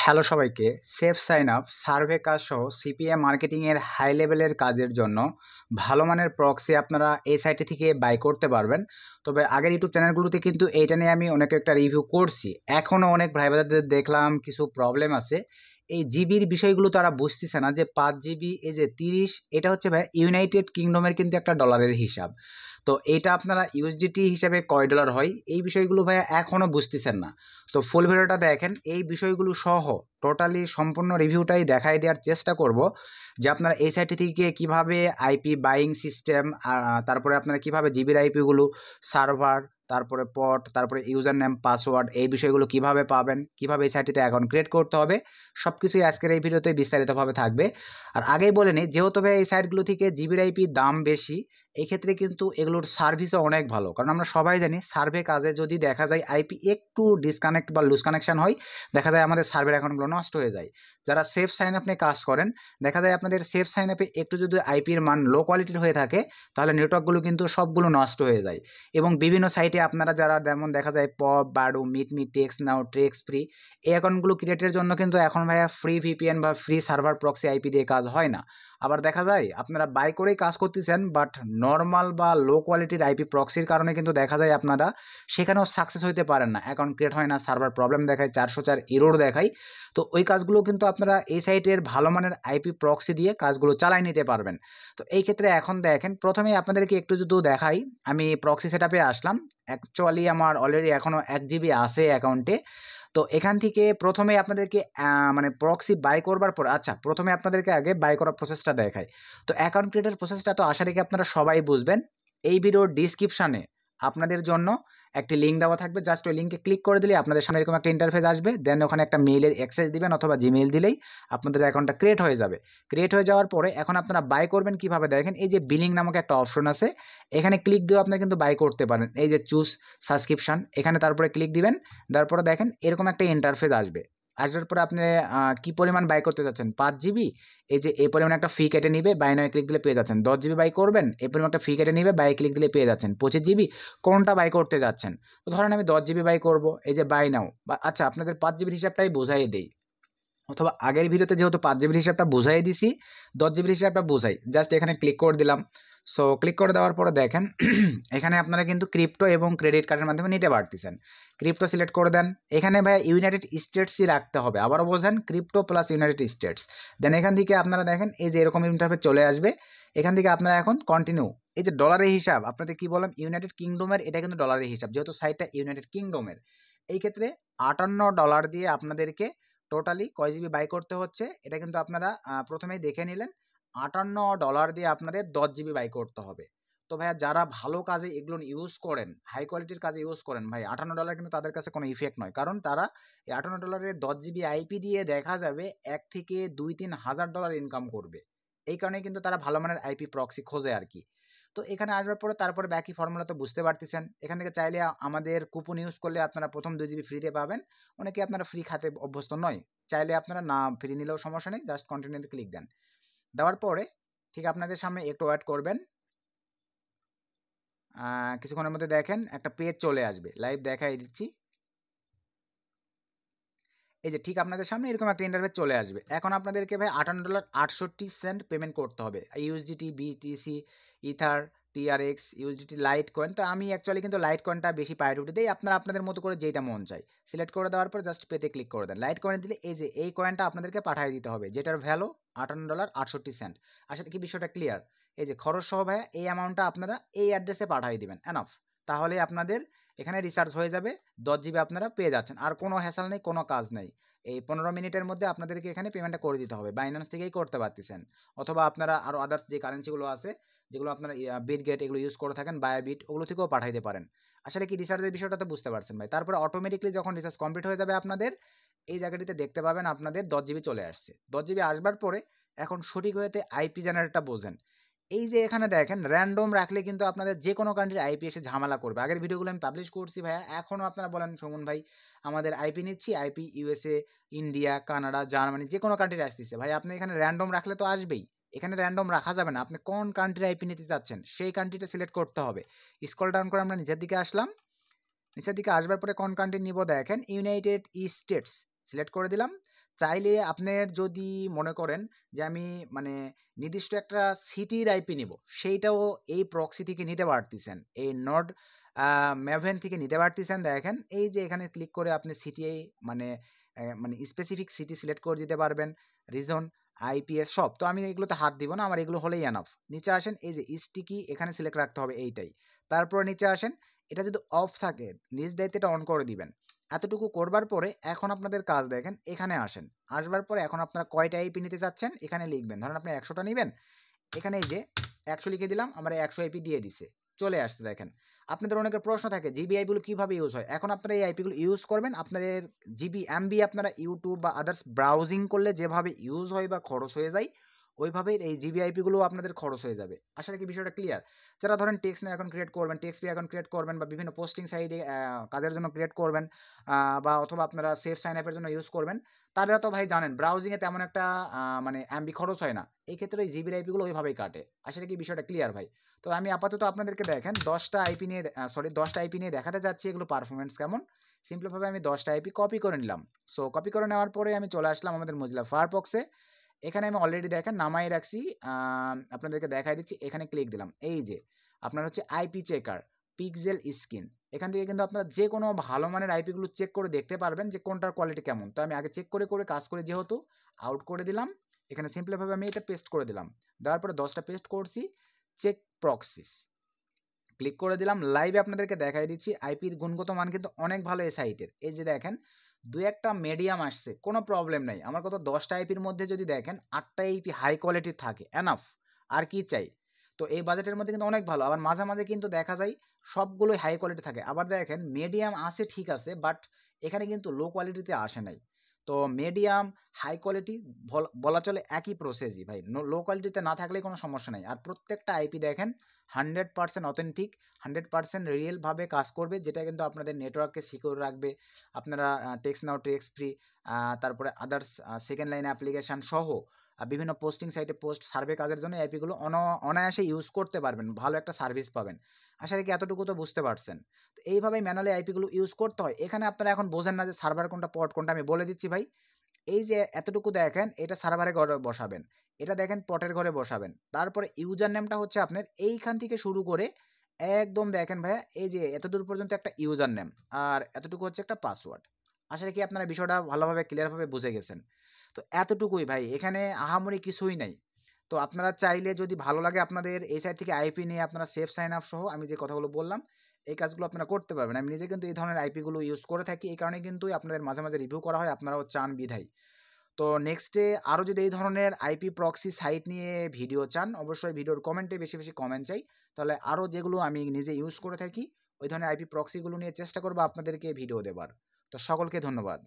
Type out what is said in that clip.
Hello সবাইকে। Safe sign up survey কাজ সহ সিপিএ মার্কেটিংয়ের হাই লেভেলের কাজের জন্য ভালো মানের প্রক্সি আপনারা এই সাইটে থেকে বাই করতে পারবেন। তবে আগের ইউটিউব চ্যানেলগুলোতে কিন্তু এইটা নিয়ে আমি অনেক একটা রিভিউ করছি। এখনও অনেক ভাই ব্রাদারদের দেখলাম কিছু প্রবলেম আছে। এই জিবির বিষয়গুলো তারা বুঝতেছে না যে 5 জিবি এই যে 30 এটা হচ্ছে ভাই ইউনাইটেড কিংডমের কিন্তু একটা ডলারের হিসাব। তো এইটা আপনারা ইউএসডিটি হিসাবে কয় ডলার হয় এই বিষয়গুলো ভাইয়া এখনও বুঝতেছেন না। তো ফুল ভিডিওটা দেখেন, এই বিষয়গুলো সহ টোটালি সম্পূর্ণ রিভিউটাই দেখাই দেওয়ার চেষ্টা করব যে আপনারা এই সাইট থেকে কিভাবে আইপি বাইং সিস্টেম, তারপরে আপনারা কিভাবে জিবির আইপিগুলো, সার্ভার, তারপরে পট, তারপরে ইউজার নেম, পাসওয়ার্ড, এই বিষয়গুলো কিভাবে পাবেন, কিভাবে এই সাইটটিতে অ্যাকাউন্ট ক্রিয়েট করতে হবে, সব কিছুই আজকের এই ভিডিওতে বিস্তারিতভাবে থাকবে। আর আগেই বলে নিই, যেহেতু ভাই এই সাইটগুলো থেকে জিবির আইপির দাম বেশি, এই ক্ষেত্রে কিন্তু এগুলোর সার্ভিসও অনেক ভালো। কারণ আমরা সবাই জানি সার্ভে কাজে যদি দেখা যায় আইপি একটু ডিসকানেক্ট বা লুজ কানেকশন হয়, দেখা যায় আমাদের সার্ভের অ্যাকাউন্টগুলো নষ্ট হয়ে যায়। যারা সেফ সাইন আপ নিয়ে কাজ করেন, দেখা যায় আপনাদের সেফ সাইন আপে একটু যদি আইপির মান লো কোয়ালিটির হয়ে থাকে, তাহলে নেটওয়ার্কগুলো কিন্তু সবগুলো নষ্ট হয়ে যায়। এবং বিভিন্ন সাইটে আপনারা যারা যেমন দেখা যায় পপ, বাডু, মিটমি, টেক্স নাও, ট্রেক্স ফ্রি, এই অ্যাকাউন্টগুলো ক্রিয়েটের জন্য কিন্তু এখন ভাইয়া ফ্রি ভিপিএন বা ফ্রি সার্ভার প্রক্সি আইপি দিয়ে কাজ হয় না। আবার দেখা যায় আপনারা বাই করেই কাজ করতেছেন, বাট নর্মাল বা লো কোয়ালিটির আইপি প্রক্সির কারণে কিন্তু দেখা যায় আপনারা সেখানেও সাকসেস হইতে পারেন না, অ্যাকাউন্ট ক্রিয়েট হয় না, সার্ভার প্রবলেম দেখায়, 404 এরর দেখায়। তো ওই কাজগুলো কিন্তু আপনারা এই সাইটের ভালো মানের আইপি প্রক্সি দিয়ে কাজগুলো চালাই নিতে পারবেন। তো এই ক্ষেত্রে এখন দেখেন, প্রথমেই আপনাদেরকে একটু যদি দেখাই, আমি প্রক্সি সেটআপে আসলাম। অ্যাকচুয়ালি আমার অলরেডি এখনও 1 জিবি আছে অ্যাকাউন্টে। তো এখান থেকে প্রথমে আপনাদেরকে মানে প্রক্সি বাই করবার পর, আচ্ছা প্রথমে আপনাদেরকে আগে বাই করার প্রসেসটা দেখায়। তো অ্যাকাউন্ট ক্রিয়েটের প্রসেসটা তো আশা রেখে আপনারা সবাই বুঝবেন। এই ভিডিওর ডিসক্রিপশানে আপনাদের জন্য একটি লিঙ্ক দেওয়া থাকবে, জাস্ট ওই লিঙ্কে ক্লিক করে দিলে আপনাদের সামনে এরকম একটা ইন্টারফেস আসবে। দেন ওখানে একটা মেইলের অ্যাক্সেস দিবেন অথবা জিমেইল দিলেই আপনাদের অ্যাকাউন্টটা ক্রিয়েট হয়ে যাবে। ক্রিয়েট হয়ে যাওয়ার পরে এখন আপনারা বাই করবেন কীভাবে দেখেন, এই যে বিলিং নামক একটা অপশন আছে, এখানে ক্লিক দিয়ে আপনারা কিন্তু বাই করতে পারেন। এই যে চুজ সাবস্ক্রিপশন, এখানে তারপরে ক্লিক দিবেন। তারপরে দেখেন এরকম একটা ইন্টারফেস আসবে। আসার পরে আপনি কী পরিমাণ বাই করতে যাচ্ছেন, 5 জিবি, এই যে এই পরিমাণ একটা ফি কেটে নিবে, বাই নয় ক্লিক দিলে পেয়ে যাচ্ছেন। 10 জিবি বাই করবেন, এই পরিমাণ একটা ফি কেটে নিবে, বাই ক্লিক দিলে পেয়ে যাচ্ছেন। 25 জিবি, কোনটা বাই করতে যাচ্ছেন? তো ধরেন আমি 10 জিবি বাই করবো, এই যে বাই নাও, বা আচ্ছা আপনাদের 5 জিবির হিসাবটাই বোঝাই দেই, অথবা আগের ভিডিওতে যেহেতু 5 জিবির হিসাবটা বোঝাই দিছি, 10 জিবির হিসাবটা বোঝাই, জাস্ট এখানে ক্লিক করে দিলাম। সো ক্লিক করে দেওয়ার পরে দেখেন এখানে আপনারা কিন্তু ক্রিপ্টো এবং ক্রেডিট কার্ডের মাধ্যমে নিতে পারতেছেন। ক্রিপ্টো সিলেক্ট করে দেন, এখানে ভাই ইউনাইটেড স্টেটসই রাখতে হবে, আবারও বোঝেন, ক্রিপ্টো প্লাস ইউনাইটেড স্টেটস। দেন এখান থেকে আপনারা দেখেন এই যে এরকম ইন্টারফেস চলে আসবে। এখান থেকে আপনারা এখন কন্টিনিউ, এই যে ডলারের হিসাব, আপনাদের কি বললাম ইউনাইটেড কিংডমের, এটা কিন্তু ডলারের হিসাব, যেহেতু সাইটটা ইউনাইটেড কিংডমের। এই ক্ষেত্রে $58 দিয়ে আপনাদেরকে টোটালি কয় জিবি বাই করতে হচ্ছে, এটা কিন্তু আপনারা প্রথমেই দেখে নিলেন। $58 দিয়ে আপনাদের 10 জিবি বাই করতে হবে। তো ভাইয়া যারা ভালো কাজে এগুলো ইউজ করেন, হাই কোয়ালিটির কাজে ইউজ করেন, ভাই $58 কিন্তু তাদের কাছে কোনো ইফেক্ট নয়, কারণ তারা এই $58 10 জিবি আইপি দিয়ে দেখা যাবে 1 থেকে 2-3 হাজার ডলার ইনকাম করবে। এই কারণে কিন্তু তারা ভালো মানের আইপি প্রক্সি খোঁজে আর কি। তো এখানে আসবার পরে তারপরে বাকি ফর্মুলা তো বুঝতে পারতেছেন। এখান থেকে চাইলে আমাদের কুপন ইউজ করলে আপনারা প্রথম 2 জিবি ফ্রিতে পাবেন। অনেকে আপনারা ফ্রি খাতে অভ্যস্ত নয়, চাইলে আপনারা না ফ্রি নিলেও সমস্যা নেই, জাস্ট কন্টিনিউতে ক্লিক দেন। দেওয়ার পরে ঠিক আপনাদের সামনে একটু ওয়েট করবেন, কিছুক্ষণের মধ্যে দেখেন একটা পেজ চলে আসবে, লাইভ দেখাই দিচ্ছি। এই যে ঠিক আপনাদের সামনে এরকম একটা ইন্টারফেস চলে আসবে। এখন আপনাদেরকে ভাই $58.68 পেমেন্ট করতে হবে। USDT, BTC, ether, TRX, USDT, light coin. তো আমি অ্যাকচুয়ালি কিন্তু লাইট কয়েনটা বেশি প্রায়োরিটি দিই, আপনারা আপনাদের মতো করে যেটা মন চাই সিলেক্ট করে দেওয়ার পর জাস্ট পেতে ক্লিক করে দেন। লাইট কয়েন দিলে এই যে এই কয়েনটা আপনাদেরকে পাঠিয়ে দিতে হবে, যেটার ভ্যালু $58.68। আসলে কি বিষয়টা ক্লিয়ার? এই যে খরচ সহ ভাইয়া এই অ্যামাউন্টটা আপনারা এই অ্যাড্রেসে পাঠিয়ে দিবেন, এনাফ। তাহলে আপনাদের এখানে রিচার্জ হয়ে যাবে, 10 জিবি আপনারা পেয়ে যাচ্ছেন, আর কোনো হ্যাসাল নেই, কোনো কাজ নেই। এই 15 মিনিটের মধ্যে আপনাদেরকে এখানে পেমেন্টটা করে দিতে হবে, বাইন্যান্স থেকেই করতে পারতেছেন, অথবা আপনারা আরও আদার্স যে কারেন্সিগুলো আছে যেগুলো আপনারা বিটগেট এগুলো ইউজ করে থাকেন, বায়োবিট, ওগুলো থেকেও পাঠাইতে পারেন। আসলে কি রিচার্জের বিষয়টা তো বুঝতে পারছেন ভাই। তারপরে অটোমেটিকলি যখন রিচার্জ কমপ্লিট হয়ে যাবে আপনাদের এই জায়গাটিতে দেখতে পাবেন আপনাদের 10 জিবি চলে আসছে। 10 জিবি আসবার পরে এখন সঠিক হয়েতে আইপি জেনারেটরটা বোঝেন। এই যে এখানে দেখেন র্যান্ডম রাখলে কিন্তু আপনাদের যে কোনো কান্ট্রির আইপি এসে ঝামেলা করবে। আগের ভিডিওগুলো আমি পাবলিশ করছি ভাইয়া, এখনও আপনারা বলেন সুমন ভাই আমাদের আইপি নিচ্ছি, IP USA, India, Canada, Germany, যে কোনো কান্ট্রির আসতেছে। ভাই আপনি এখানে র্যান্ডম রাখলে তো আসবেই, এখানে র্যান্ডম রাখা যাবে না। আপনি কোন কান্ট্রির আইপি নিতে চাচ্ছেন সেই কান্ট্রিটা সিলেক্ট করতে হবে। স্ক্রল ডাউন করে আমরা নিচের দিকে আসলাম। নিচের দিকে আসবার পরে কোন কান্ট্রি নিব দেখেন, ইউনাইটেড স্টেটস সিলেক্ট করে দিলাম। চাইলে আপনার যদি মনে করেন যে আমি মানে নির্দিষ্ট একটা সিটির আইপি নিব, সেইটাও এই প্রক্সি থেকে নিতে পারতেছেন, এই নড ম্যাভেন থেকে নিতে পারতেছেন। দেখেন এই যে এখানে ক্লিক করে আপনি সিটি মানে মানে স্পেসিফিক সিটি সিলেক্ট করে দিতে পারবেন, রিজন, আইপিএস সব। তো আমি এগুলোতে হাত দিব না, আমার এগুলো হলেই এনাফ। নিচে আসেন, এই যে স্টিকি এখানে সিলেক্ট রাখতে হবে এইটাই। তারপর নিচে আসেন, এটা যদি অফ থাকে নিজ দায়িত্বে এটা অন করে দিবেন। এতটুকু করবার পরে এখন আপনাদের কাজ দেখেন, এখানে আসেন, আসবার পরে এখন আপনারা কয়টা আইপি নিতে চাচ্ছেন এখানে লিখবেন। ধরেন আপনি 100টা নেবেন, এখানে এই যে 100 লিখে দিলাম, আমার 100 আইপি দিয়ে দিছে, চলে আসছে। দেখেন আপনাদের অনেকের প্রশ্ন থাকে জিবি আইপিগুলো কীভাবে ইউজ হয়। এখন আপনারা এই আইপিগুলো ইউজ করবেন, আপনাদের জিবি এমবি আপনারা ইউটিউব বা আদার্স ব্রাউজিং করলে যেভাবে ইউজ হয় বা খরচ হয়ে যায়, ওইভাবে এই জিবি আইপিগুলো আপনাদের খরচ হয়ে যাবে। আসলে কি বিষয়টা ক্লিয়ার? যারা ধরেন টেক্সট অ্যাকাউন্ট ক্রিয়েট করবেন, টেক্সট পি অ্যাকাউন্ট ক্রিয়েট করবেন, বা বিভিন্ন পোস্টিং সাইটে কাজের জন্য ক্রিয়েট করবেন, বা অথবা আপনারা সেফ সাইন আপের জন্য ইউজ করবেন, তারা তো ভাই জানেন ব্রাউজিংয়ে তেমন একটা মানে এমবি খরচ হয় না। এই ক্ষেত্রে এই জিবি আইপিগুলো ওইভাবেই কাটে। আসলে কি বিষয়টা ক্লিয়ার ভাই? তো আমি আপাতত আপনাদেরকে দেখেন 10টা আইপি নিয়ে দেখাতে যাচ্ছি এগুলো পারফরমেন্স কেমন। সিম্পলভাবে আমি 10টা আইপি কপি করে নিলাম। সো কপি করে নেওয়ার পরে আমি চলে আসলাম আমাদের মজিলা ফায়ারফক্সে। এখানে আমি অলরেডি দেখেন নামাই রাখছি, আপনাদেরকে দেখাই দিচ্ছি। এখানে ক্লিক দিলাম, এই যে আপনার হচ্ছে আইপি চেকার পিক্সেল স্ক্রিন। এখান থেকে কিন্তু আপনারা যে কোনো ভালো মানের আইপিগুলো চেক করে দেখতে পারবেন যে কোনটার কোয়ালিটি কেমন। তো আমি আগে চেক করে করে কাজ করে যেহেতু আউট করে দিলাম, এখানে সিম্পলভাবে আমি এটা পেস্ট করে দিলাম। দেওয়ার পরে 10টা পেস্ট করছি, চেক প্রক্সিস ক্লিক করে দিলাম। লাইভে আপনাদেরকে দেখাই দিচ্ছি আইপির গুণগত মান কিন্তু অনেক ভালো এই সাইটের। এই যে দেখেন দু একটা মিডিয়াম আসছে, কোনো প্রবলেম নাই। আমার কত 10টা আইপির মধ্যে যদি দেখেন 8টা আইপি হাই কোয়ালিটির থাকে, এনাফ। আর কি চাই? তো এই বাজেটের মধ্যে কিন্তু অনেক ভালো। আবার মাঝে মাঝে কিন্তু দেখা যায় সবগুলোই হাই কোয়ালিটি থাকে। আবার দেখেন মিডিয়াম আসে ঠিক আছে, বাট এখানে কিন্তু লো কোয়ালিটিতে আসে নাই। তো মিডিয়াম হাই কোয়ালিটি বলা চলে একই প্রসেসই ভাই, লো কোয়ালিটিতে না থাকলে কোনো সমস্যা নাই। আর প্রত্যেকটা আইপি দেখেন 100% অথেন্টিক, 100% রিয়েলভাবে কাজ করবে, যেটা কিন্তু আপনাদের নেটওয়ার্ককে সিকিউর রাখবে। আপনারা টেক্সট নাও টেক্সট ফ্রি, তারপরে আদার্স সেকেন্ড লাইন অ্যাপ্লিকেশান সহ বিভিন্ন পোস্টিং সাইটে পোস্ট সার্ভে কাজের জন্য অ্যাপিগুলো অনায়াসে ইউজ করতে পারবেন, ভালো একটা সার্ভিস পাবেন। আশা রাখি এতটুকু তো বুঝতে পারছেন। তো এইভাবেই ম্যানুয়ালি আইপিগুলো ইউজ করতে হয়। এখানে আপনারা এখন বোঝেন না যে সার্ভার কোনটা পট কোনটা, আমি বলে দিচ্ছি ভাই। এই যে এতটুকু দেখেন, এটা সার্ভারে ঘরে বসাবেন, এটা দেখেন পটের ঘরে বসাবেন। তারপরে ইউজার নেমটা হচ্ছে আপনার এইখান থেকে শুরু করে একদম দেখেন ভাইয়া, এই যে এতদূর পর্যন্ত একটা ইউজার নেম, আর এতটুকু হচ্ছে একটা পাসওয়ার্ড। আসলে কি আপনারা বিষয়টা ভালোভাবে ক্লিয়ারভাবে বুঝে গেছেন? তো এতটুকুই ভাই, এখানে আহামরি কিছুই নাই। তো আপনারা চাইলে যদি ভালো লাগে আপনাদের এই সাইট থেকে আইপি নিয়ে আপনারা সেফ সাইন আপ সহ আমি যে কথাগুলো বললাম এই কাজগুলো আপনারা করতে পারবেন। আমি নিজে কিন্তু এই ধরনের আইপিগুলো ইউজ করে থাকি, এই কারণে কিন্তু আপনাদের মাঝে মাঝে রিভিউ করা হয়, আপনারাও চান বিধায়। তো নেক্সটে আরও যদি এই ধরনের আইপি প্রক্সি সাইট নিয়ে ভিডিও চান, অবশ্যই ভিডিওর কমেন্টে বেশি বেশি কমেন্ট চাই। তাহলে আরও যেগুলো আমি নিজে ইউজ করে থাকি ওই ধরনের আইপি প্রক্সিগুলো নিয়ে চেষ্টা করবো আপনাদেরকে ভিডিও দেবার। তো সকলকে ধন্যবাদ।